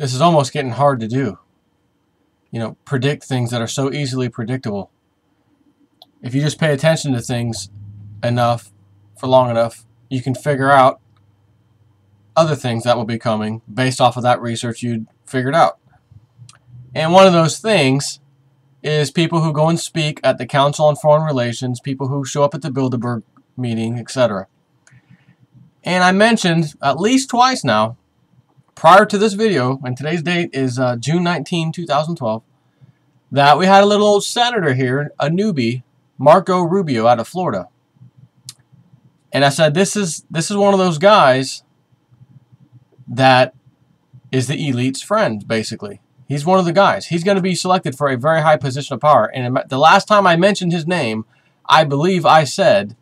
this is almost getting hard to do. You know, predict things that are so easily predictable. If you just pay attention to things enough, for long enough, you can figure out other things that will be coming based off of that research you'd figured out. And one of those things is people who go and speak at the Council on Foreign Relations, people who show up at the Bilderberg meeting, etc. And I mentioned at least twice now, prior to this video, and today's date is June 19, 2012, that we had a little old senator here, a newbie, Marco Rubio out of Florida. And I said, this is one of those guys that is the elite's friend, basically. He's one of the guys. He's going to be selected for a very high position of power. And the last time I mentioned his name, I believe I said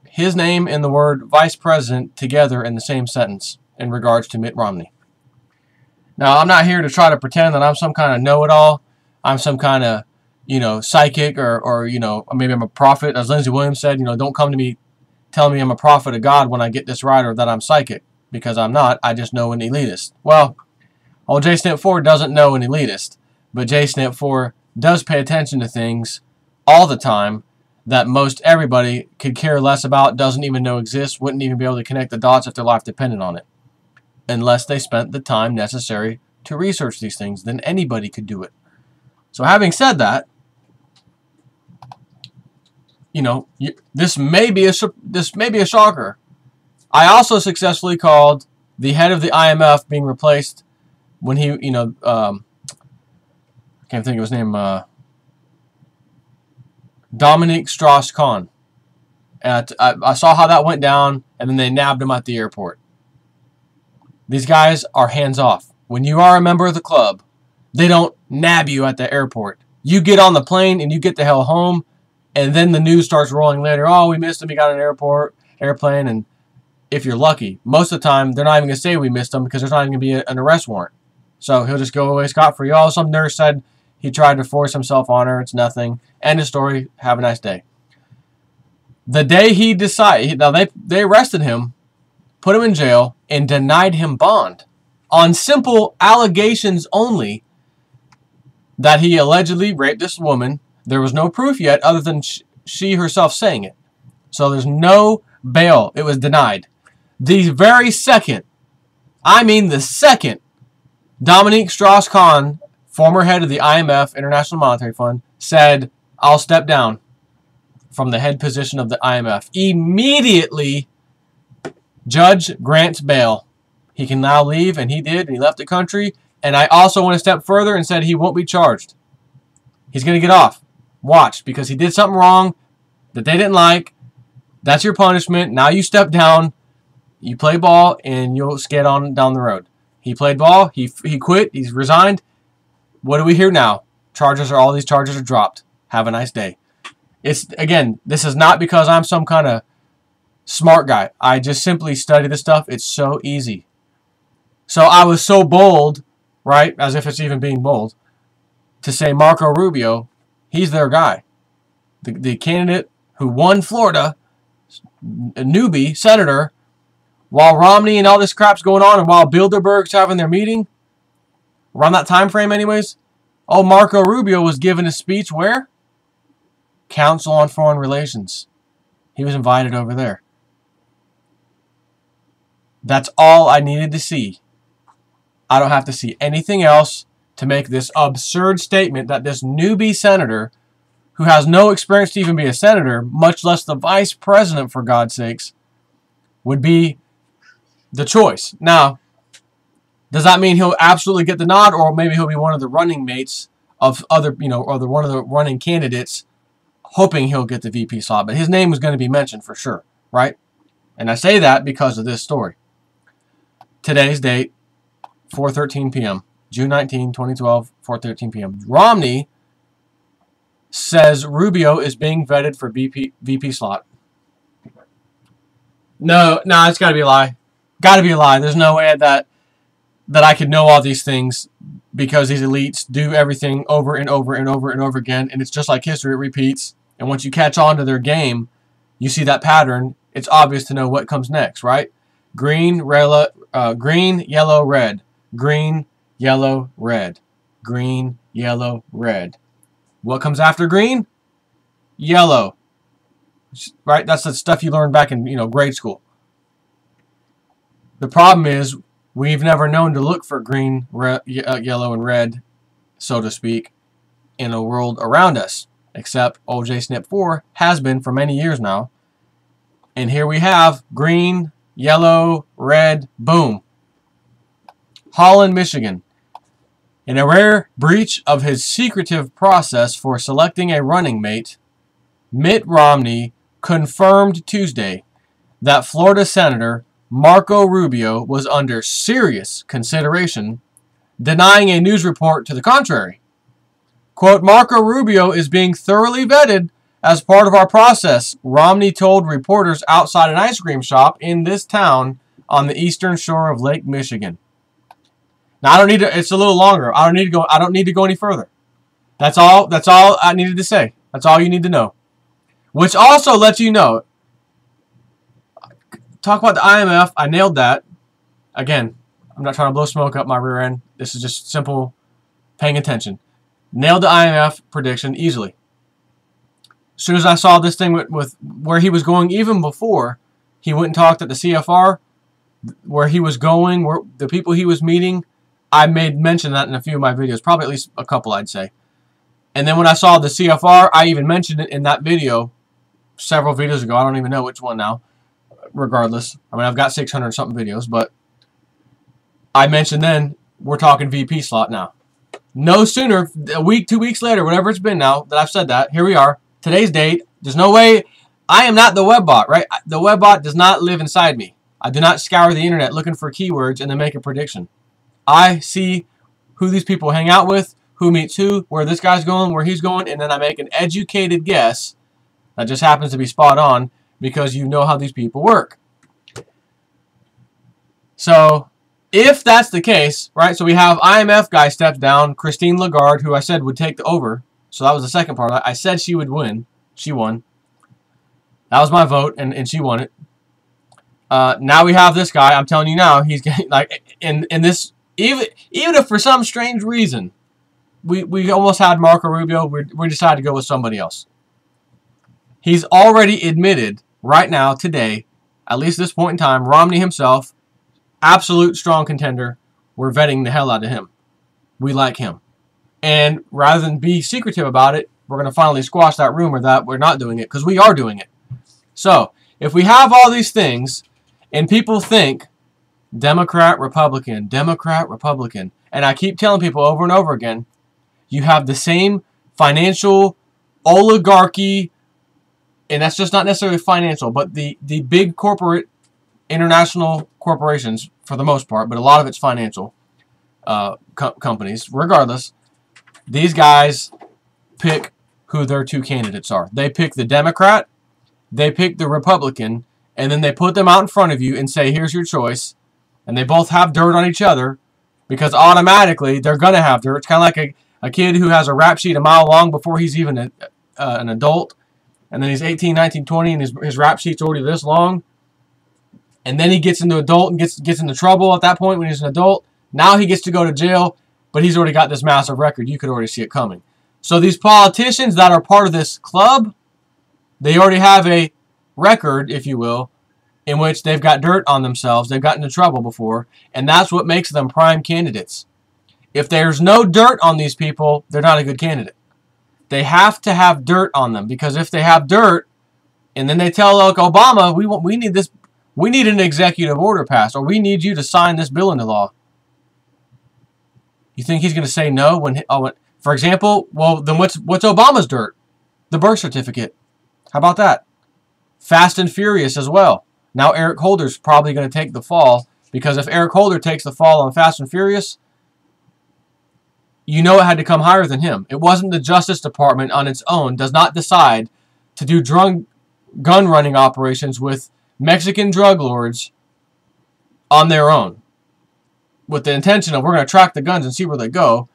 his name and the word vice president together in the same sentence in regards to Mitt Romney. Now, I'm not here to try to pretend that I'm some kind of know-it-all. I'm some kind of, you know, psychic or you know, maybe I'm a prophet. As Lindsey Williams said, you know, don't come to me telling me I'm a prophet of God when I get this right or that I'm psychic, because I'm not. I just know an elitist. Well, old J Snip 4 doesn't know an elitist, but J Snip 4 does pay attention to things all the time that most everybody could care less about, doesn't even know exists, wouldn't even be able to connect the dots if their life depended on it, unless they spent the time necessary to research these things. Then anybody could do it. So having said that, you know, this may be a shocker. I also successfully called the head of the IMF being replaced when he, you know, I can't think of his name, Dominique Strauss-Kahn. I saw how that went down, and then they nabbed him at the airport. These guys are hands-off. When you are a member of the club, they don't nab you at the airport. You get on the plane, and you get the hell home, and then the news starts rolling later. Oh, we missed him. He got an airplane, and if you're lucky, most of the time, they're not even going to say we missed him because there's not even going to be an arrest warrant. So he'll just go away scot-free. Oh, some nurse said he tried to force himself on her. It's nothing. End of story. Have a nice day. The day he decided, now they arrested him, put him in jail, and denied him bond on simple allegations only that he allegedly raped this woman. There was no proof yet other than she herself saying it. So there's no bail. It was denied. The very second, I mean the second, Dominique Strauss-Kahn, former head of the IMF, International Monetary Fund, said, I'll step down from the head position of the IMF. Immediately, judge grants bail. He can now leave, and he did, and he left the country. And I also went a step further and said he won't be charged. He's going to get off. Watch, because he did something wrong that they didn't like. That's your punishment. Now you step down, you play ball, and you'll skate on down the road. He played ball. He quit. He's resigned. What do we hear now? All these charges are dropped. Have a nice day. Again, this is not because I'm some kind of smart guy. I just simply study this stuff. It's so easy. So I was so bold, right, as if it's even being bold, to say Marco Rubio, he's their guy. The candidate who won Florida, a newbie, senator, while Romney and all this crap's going on, and while Bilderberg's having their meeting, around that time frame anyways, oh, Marco Rubio was giving a speech where? Council on Foreign Relations. He was invited over there. That's all I needed to see. I don't have to see anything else to make this absurd statement that this newbie senator, who has no experience to even be a senator, much less the vice president, for God's sakes, would be the choice. Now, does that mean he'll absolutely get the nod, or maybe he'll be one of the running mates of other, you know, or one of the running candidates, hoping he'll get the VP slot? But his name was going to be mentioned for sure, right? And I say that because of this story. Today's date, 4:13 p.m. June 19, 2012, 4:13 p.m. Romney says Rubio is being vetted for VP slot. No, it's got to be a lie. Got to be a lie. There's no way that I could know all these things, because these elites do everything over and over and over and over again, and it's just like history. It repeats. And once you catch on to their game, you see that pattern. It's obvious to know what comes next, right? Green, yellow, red. green, yellow, red. Green, yellow, red. What comes after green? Yellow. Right? That's the stuff you learned back in, grade school. The problem is we've never known to look for green, yellow, and red, so to speak, in a world around us. Except OJ Snip 4 has been for many years now. And here we have green, yellow, red, boom. Holland, Michigan. In a rare breach of his secretive process for selecting a running mate, Mitt Romney confirmed Tuesday that Florida Senator Marco Rubio was under serious consideration, denying a news report to the contrary. Quote, Marco Rubio is being thoroughly vetted as part of our process, Romney told reporters outside an ice cream shop in this town on the eastern shore of Lake Michigan. Now I don't need to, it's a little longer. I don't need to go any further. That's all I needed to say. That's all you need to know. Which also lets you know, talk about the IMF, I nailed that. Again, I'm not trying to blow smoke up my rear end. This is just simple paying attention. Nailed the IMF prediction easily. As soon as I saw this thing with where he was going, even before he went and talked at the CFR, where he was going, where the people he was meeting, I made mention of that in a few of my videos, probably at least a couple, I'd say. And then when I saw the CFR, I even mentioned it in that video several videos ago. I don't even know which one now, regardless. I mean, I've got 600-something videos, but I mentioned then we're talking VP slot now. No sooner, a week, 2 weeks later, whatever it's been now that I've said that, here we are. Today's date. There's no way. I am not the webbot, right? The webbot does not live inside me. I do not scour the internet looking for keywords and then make a prediction. I see who these people hang out with, who meets who, where this guy's going, where he's going, and then I make an educated guess that just happens to be spot on because you know how these people work. So, if that's the case, right, so we have IMF guy steps down, Christine Lagarde, who I said would take the over. So that was the second part. I said she would win. She won. That was my vote, and she won it. Now we have this guy. I'm telling you now, he's getting, like, in this, even if for some strange reason, we almost had Marco Rubio, we decided to go with somebody else. He's already admitted right now, today, at least this point in time, Romney himself, absolute strong contender. We're vetting the hell out of him. We like him. And rather than be secretive about it, we're going to finally squash that rumor that we're not doing it, because we are doing it. So, if we have all these things, and people think Democrat, Republican, and I keep telling people over and over again, you have the same financial oligarchy, and that's just not necessarily financial, but the big corporate, international corporations, for the most part, but a lot of it's financial companies, regardless. These guys pick who their two candidates are. They pick the Democrat, they pick the Republican, and then they put them out in front of you and say, here's your choice. And they both have dirt on each other because automatically they're going to have dirt. It's kind of like a kid who has a rap sheet a mile long before he's even an adult. And then he's 18, 19, 20, and his rap sheet's already this long. And then he gets into adult and gets into trouble at that point when he's an adult. Now he gets to go to jail. But he's already got this massive record. You could already see it coming. So these politicians that are part of this club, they already have a record, if you will, in which they've got dirt on themselves. They've gotten into trouble before. And that's what makes them prime candidates. If there's no dirt on these people, they're not a good candidate. They have to have dirt on them. Because if they have dirt, and then they tell like Obama, we need this, we need an executive order passed, or we need you to sign this bill into law. You think he's going to say no when, for example, well, then what's Obama's dirt? The birth certificate. How about that? Fast and Furious as well. Now Eric Holder's probably going to take the fall, because if Eric Holder takes the fall on Fast and Furious, you know it had to come higher than him. It wasn't the Justice Department on its own, does not decide to do gun running operations with Mexican drug lords on their own, with the intention of we're going to track the guns and see where they go.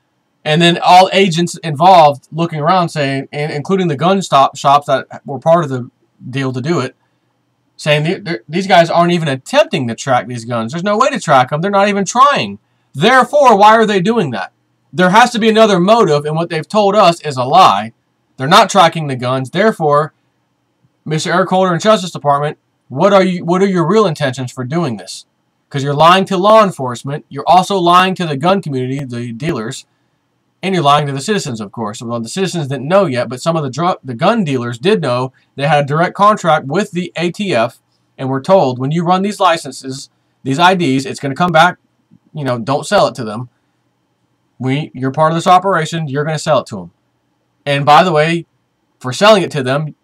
And then all agents involved looking around saying, and including the gun shops that were part of the deal to do it, saying these guys aren't even attempting to track these guns. There's no way to track them. They're not even trying. Therefore, why are they doing that? There has to be another motive, and what they've told us is a lie. They're not tracking the guns. Therefore, Mr. Eric Holder and Justice Department, what are your real intentions for doing this? Because you're lying to law enforcement. You're also lying to the gun community, the dealers, and you're lying to the citizens, of course. Well, the citizens didn't know yet, but some of the gun dealers did know. They had a direct contract with the ATF, and were told, when you run these licenses, these IDs, it's going to come back. You know, don't sell it to them. You're part of this operation. You're going to sell it to them. And by the way, for selling it to them,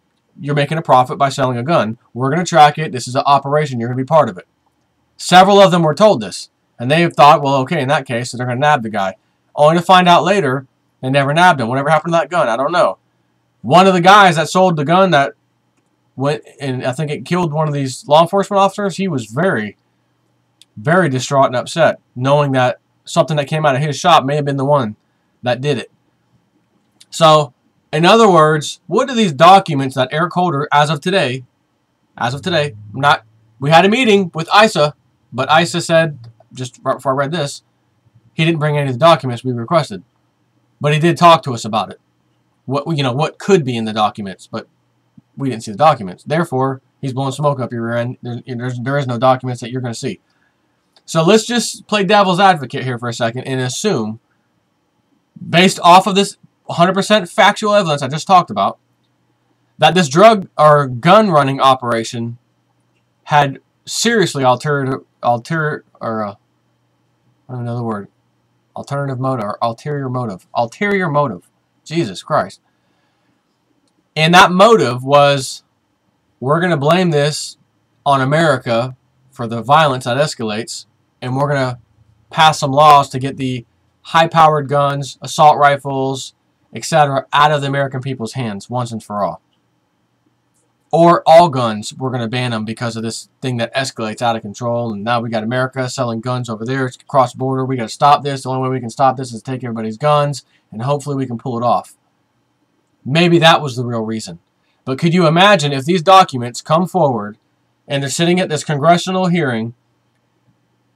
you're making a profit by selling a gun. We're going to track it. This is an operation. You're going to be part of it. Several of them were told this. And they thought, well, okay, in that case, so they're going to nab the guy. Only to find out later, they never nabbed him. Whatever happened to that gun? I don't know. One of the guys that sold the gun that went, and I think it killed one of these law enforcement officers, he was very, very distraught and upset, knowing that something that came out of his shop may have been the one that did it. So, in other words, what do these documents that Eric Holder, as of today, we had a meeting with ISA, but ISA said, just right before I read this, he didn't bring any of the documents we requested. But he did talk to us about it. What could be in the documents, but we didn't see the documents. Therefore, he's blowing smoke up your rear end. There is no documents that you're going to see. So let's just play devil's advocate here for a second and assume, based off of this 100% factual evidence I just talked about, that this drug or gun running operation had seriously ulterior motive. Jesus Christ. And that motive was, we're going to blame this on America for the violence that escalates, and we're going to pass some laws to get the high-powered guns, assault rifles, etc. out of the American people's hands once and for all. Or all guns, we're going to ban them because of this thing that escalates out of control, and now we got America selling guns over there. It's cross-border. We got to stop this. The only way we can stop this is take everybody's guns, and hopefully we can pull it off. Maybe that was the real reason. But could you imagine if these documents come forward, and they're sitting at this congressional hearing,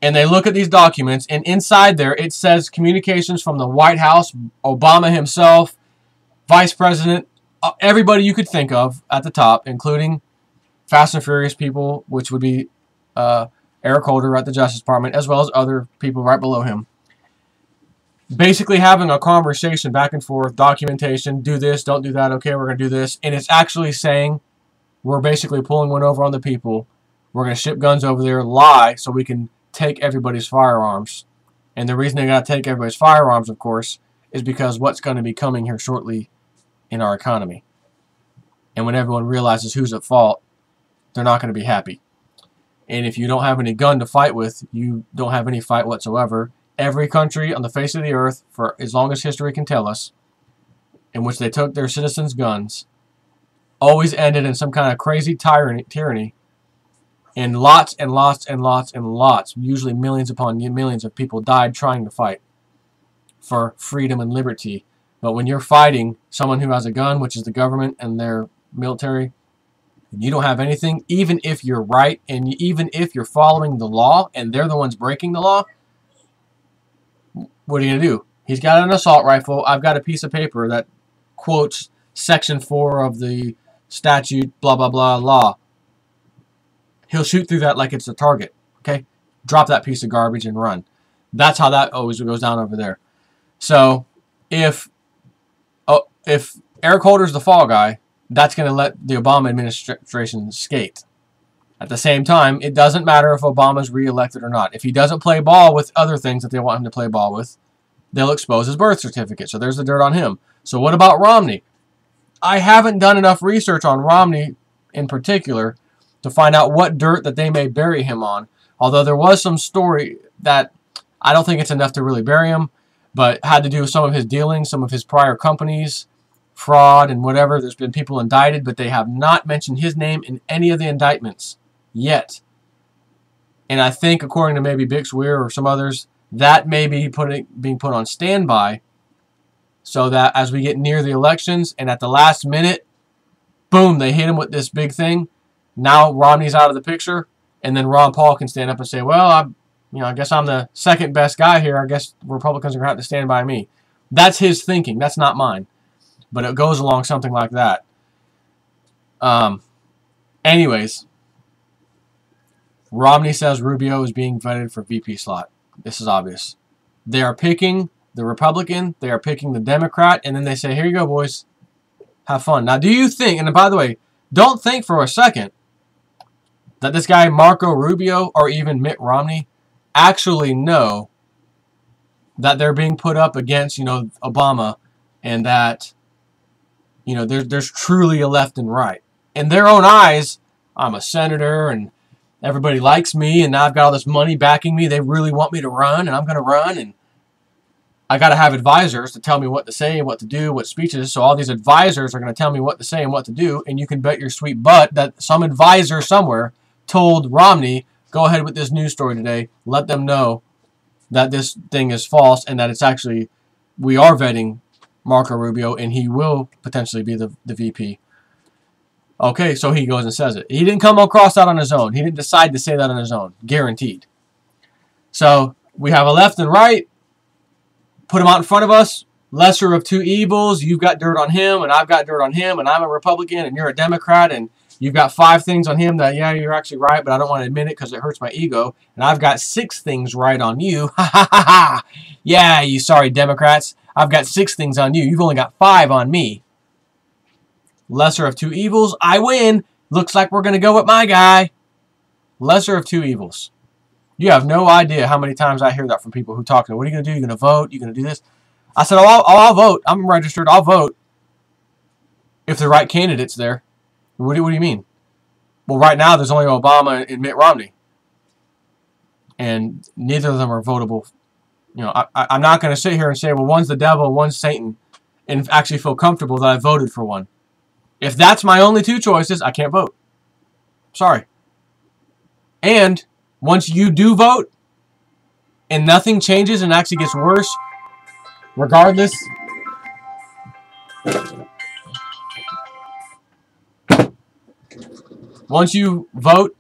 and they look at these documents, and inside there it says communications from the White House, Obama himself, Vice President, everybody you could think of at the top, including Fast and Furious people, which would be Eric Holder at the Justice Department, as well as other people right below him. Basically having a conversation back and forth, documentation, do this, don't do that, okay, we're going to do this. And it's actually saying, we're basically pulling one over on the people. We're going to ship guns over there, lie, so we can take everybody's firearms. And the reason they got to take everybody's firearms, of course, is because what's going to be coming here shortly in our economy. And when everyone realizes who's at fault, they're not going to be happy. And if you don't have any gun to fight with, you don't have any fight whatsoever. Every country on the face of the earth, for as long as history can tell us, in which they took their citizens' guns, always ended in some kind of crazy tyranny, and lots and lots and lots and lots, usually millions upon millions of people died trying to fight for freedom and liberty. But when you're fighting someone who has a gun, which is the government and their military, and you don't have anything, even if you're right, and even if you're following the law, and they're the ones breaking the law, what are you going to do? He's got an assault rifle. I've got a piece of paper that quotes Section 4 of the statute, blah, blah, blah, law. He'll shoot through that like it's a target. Okay? Drop that piece of garbage and run. That's how that always goes down over there. So, if Eric Holder's the fall guy, that's going to let the Obama administration skate. At the same time, it doesn't matter if Obama's reelected or not. If he doesn't play ball with other things that they want him to play ball with, they'll expose his birth certificate. So there's the dirt on him. So what about Romney? I haven't done enough research on Romney in particular to find out what dirt that they may bury him on. Although there was some story that I don't think it's enough to really bury him, but had to do with some of his dealings, some of his prior companies, fraud and whatever. There's been people indicted, but they have not mentioned his name in any of the indictments yet. And I think, according to maybe Bix Weir or some others, that may be being put on standby so that as we get near the elections and at the last minute, boom, they hit him with this big thing. Now Romney's out of the picture, and then Ron Paul can stand up and say, well, You know, I guess I'm the second best guy here. I guess Republicans are going to have to stand by me. That's his thinking. That's not mine. But it goes along something like that. Anyways, Romney says Rubio is being vetted for VP slot. This is obvious. They are picking the Republican. They are picking the Democrat. And then they say, here you go, boys. Have fun. Now, do you think, and by the way, don't think for a second that this guy Marco Rubio or even Mitt Romney actually know that they're being put up against, you know, Obama, and that, you know, there's truly a left and right. In their own eyes, I'm a senator and everybody likes me and now I've got all this money backing me. They really want me to run and I'm going to run, and I got to have advisors to tell me what to say, what to do, what speeches. So all these advisors are going to tell me what to say and what to do, and you can bet your sweet butt that some advisor somewhere told Romney, go ahead with this news story today. Let them know that this thing is false and that it's actually, we are vetting Marco Rubio and he will potentially be the VP. Okay, so he goes and says it. He didn't come across that on his own. He didn't decide to say that on his own. Guaranteed. So we have a left and right. Put him out in front of us. Lesser of two evils. You've got dirt on him and I've got dirt on him and I'm a Republican and you're a Democrat and you've got 5 things on him that, yeah, you're actually right, but I don't want to admit it because it hurts my ego. And I've got 6 things right on you. Ha ha ha ha. Yeah, you sorry Democrats. I've got 6 things on you. You've only got 5 on me. Lesser of two evils. I win. Looks like we're going to go with my guy. Lesser of two evils. You have no idea how many times I hear that from people who talk to me. What are you going to do? You're going to vote? You're going to do this? I said, I'll vote. I'm registered. I'll vote if the right candidate's there. What do you mean? Well, right now there's only Obama and Mitt Romney. And neither of them are votable. You know, I'm not going to sit here and say, well, one's the devil, one's Satan, and actually feel comfortable that I voted for one. If that's my only 2 choices, I can't vote. Sorry. And once you do vote and nothing changes and actually gets worse, regardless, once you vote,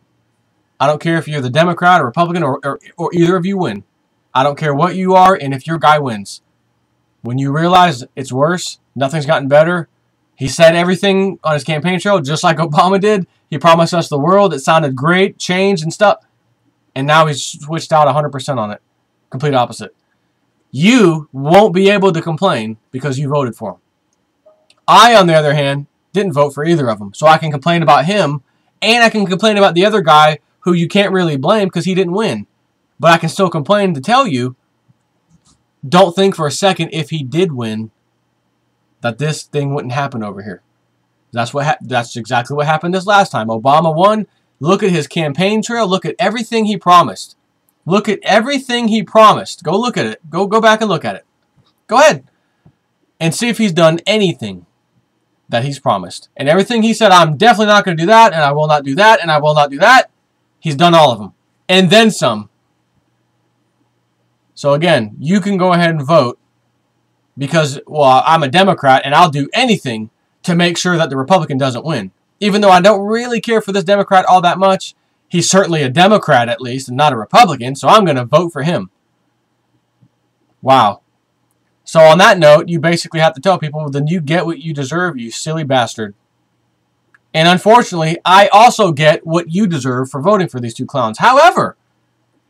I don't care if you're the Democrat or Republican or either of you win. I don't care what you are and if your guy wins. When you realize it's worse, nothing's gotten better. He said everything on his campaign trail just like Obama did. He promised us the world. It sounded great, change and stuff. And now he's switched out 100% on it. Complete opposite. You won't be able to complain because you voted for him. I, on the other hand, didn't vote for either of them. So I can complain about him, and I can complain about the other guy who you can't really blame because he didn't win. But I can still complain to tell you, don't think for a second if he did win that this thing wouldn't happen over here. That's exactly what happened this last time. Obama won. Look at his campaign trail. Look at everything he promised. Look at everything he promised. Go look at it. Go back and look at it. Go ahead and see if he's done anything that he's promised. And everything he said, I'm definitely not going to do that, and I will not do that, and I will not do that. He's done all of them. And then some. So again, you can go ahead and vote because, well, I'm a Democrat, and I'll do anything to make sure that the Republican doesn't win. Even though I don't really care for this Democrat all that much, he's certainly a Democrat at least and not a Republican, so I'm going to vote for him. Wow. So on that note, you basically have to tell people, well, then you get what you deserve, you silly bastard. And unfortunately, I also get what you deserve for voting for these 2 clowns. However,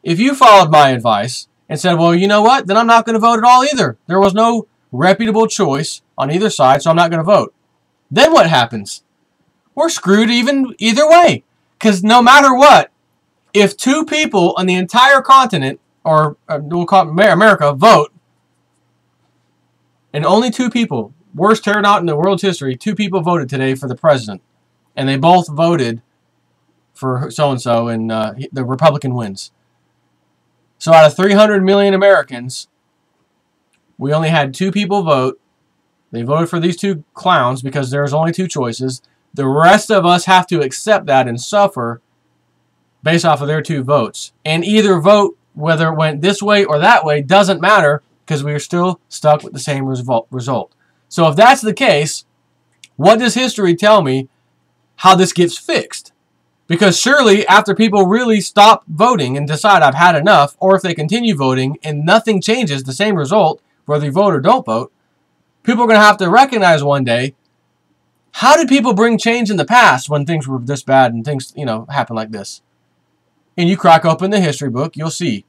if you followed my advice and said, well, you know what, then I'm not going to vote at all either. There was no reputable choice on either side, so I'm not going to vote. Then what happens? We're screwed either way. Because no matter what, if 2 people on the entire continent, or we'll call it America, vote, and only 2 people, worst turnout in the world's history, 2 people voted today for the president, and they both voted for so-and-so, and the Republican wins. So out of 300 million Americans, we only had 2 people vote. They voted for these 2 clowns because there's only 2 choices. The rest of us have to accept that and suffer based off of their 2 votes. And either vote, whether it went this way or that way, doesn't matter because we are still stuck with the same result. So if that's the case, what does history tell me how this gets fixed? Because surely after people really stop voting and decide I've had enough, or if they continue voting and nothing changes, the same result, whether you vote or don't vote, people are going to have to recognize one day, how did people bring change in the past when things were this bad and things, happen like this? And you crack open the history book, you'll see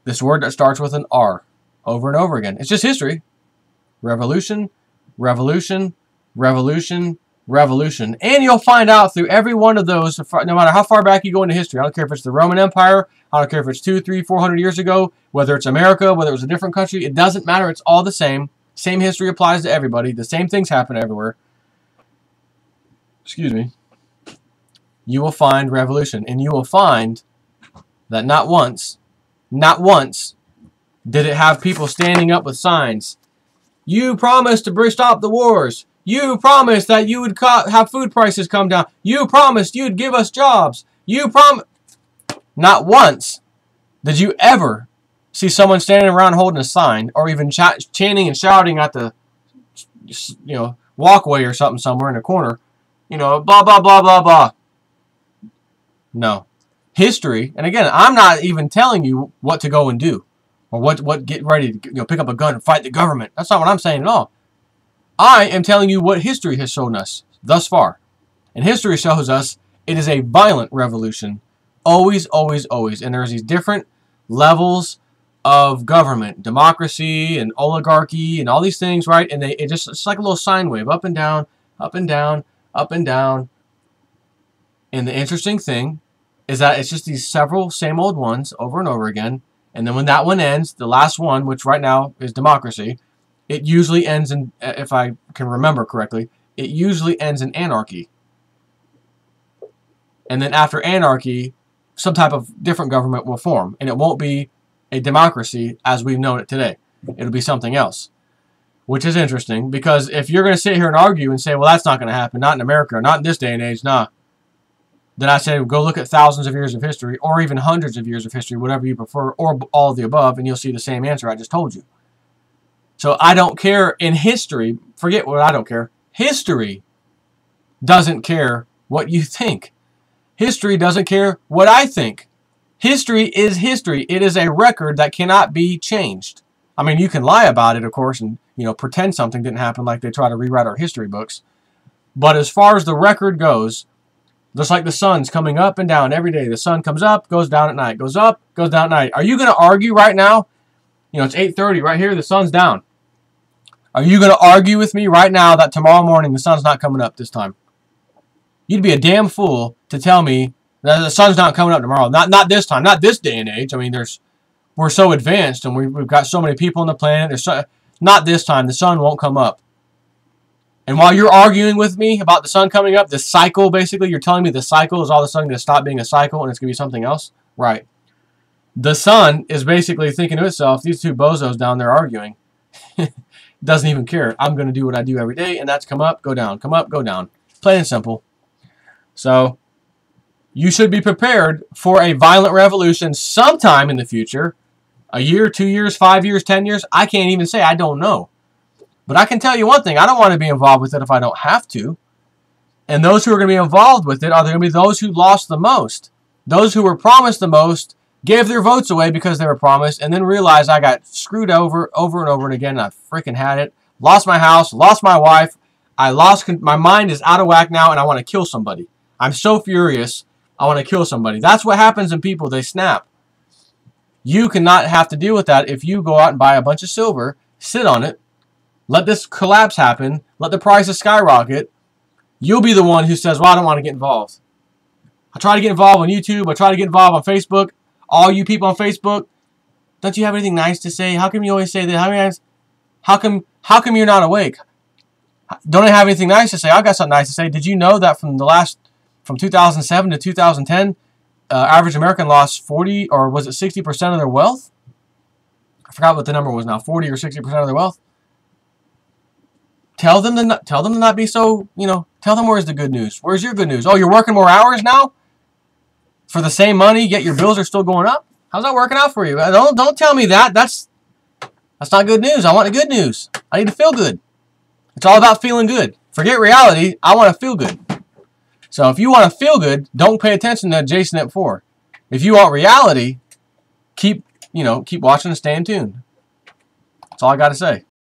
this word that starts with an R over and over again. It's just history. Revolution, revolution, revolution, revolution. And you'll find out through every one of those, no matter how far back you go into history, I don't care if it's the Roman Empire, I don't care if it's 200, 300, 400 years ago, whether it's America, whether it was a different country, it doesn't matter. It's all the same. Same history applies to everybody. The same things happen everywhere. Excuse me. You will find revolution. And you will find that not once did it have people standing up with signs. You promised to stop the wars. You promised that you would have food prices come down. You promised you'd give us jobs. You promised. Not once did you ever see someone standing around holding a sign, or even chanting and shouting at the walkway or something somewhere in a corner. Blah, blah, blah, blah, blah. No. History, and again, I'm not even telling you what to go and do, or what get ready to pick up a gun and fight the government. That's not what I'm saying at all. I am telling you what history has shown us thus far. And history shows us it is a violent revolution. Always, always, always. And there's these different levels of government, democracy and oligarchy and all these things, right? And it's like a little sine wave, up and down, up and down, up and down. And the interesting thing is that it's just these several same old ones over and over again. And then when that one ends, the last one, which right now is democracy, it usually ends in, if I can remember correctly, it usually ends in anarchy. And then after anarchy, some type of different government will form. And it won't be a democracy as we've known it today. It'll be something else. Which is interesting, because if you're going to sit here and argue and say, well, that's not going to happen, not in America, not in this day and age, nah. Then I say, go look at thousands of years of history, or even hundreds of years of history, whatever you prefer, or all of the above, and you'll see the same answer I just told you. So I don't care in history. Forget what I don't care. History doesn't care what you think. History doesn't care what I think. History is history. It is a record that cannot be changed. I mean, you can lie about it, of course, and pretend something didn't happen, like they try to rewrite our history books. But as far as the record goes, just like the sun's coming up and down every day. The sun comes up, goes down at night. Goes up, goes down at night. Are you going to argue right now? It's 8:30 right here. The sun's down. Are you going to argue with me right now that tomorrow morning the sun's not coming up this time? You'd be a damn fool to tell me that the sun's not coming up tomorrow. Not this time. Not this day and age. I mean, we're so advanced and we've got so many people on the planet. Not this time. The sun won't come up. And while you're arguing with me about the sun coming up, the cycle, basically, you're telling me the cycle is all of a sudden going to stop being a cycle and it's going to be something else? Right. The sun is basically thinking to itself, these two bozos down there arguing. Doesn't even care. I'm going to do what I do every day, and that's come up, go down, come up, go down. Plain and simple. So, you should be prepared for a violent revolution sometime in the future. A year, 2 years, 5 years, 10 years. I can't even say. I don't know. But I can tell you one thing, I don't want to be involved with it if I don't have to. And those who are going to be involved with it are going to be those who lost the most. Those who were promised the most, gave their votes away because they were promised, and then realized I got screwed over and over again, and I freaking had it. Lost my house, lost my wife, my mind is out of whack now, and I want to kill somebody. I'm so furious, I want to kill somebody. That's what happens in people, they snap. You cannot have to deal with that if you go out and buy a bunch of silver, sit on it, let this collapse happen. Let the prices skyrocket. You'll be the one who says, well, I don't want to get involved. I try to get involved on YouTube. I try to get involved on Facebook. All you people on Facebook, don't you have anything nice to say? How come you always say that? How come you're not awake? Don't I have anything nice to say? I've got something nice to say. Did you know that from 2007 to 2010, average American lost 40, or was it 60% of their wealth? I forgot what the number was now, 40 or 60% of their wealth. Tell them to not be so, tell them where's the good news. Where's your good news? Oh, you're working more hours now? For the same money, yet your bills are still going up? How's that working out for you? Don't tell me that. That's not good news. I want the good news. I need to feel good. It's all about feeling good. Forget reality. I want to feel good. So if you want to feel good, don't pay attention to Jason at 4. If you want reality, keep watching and staying tuned. That's all I got to say.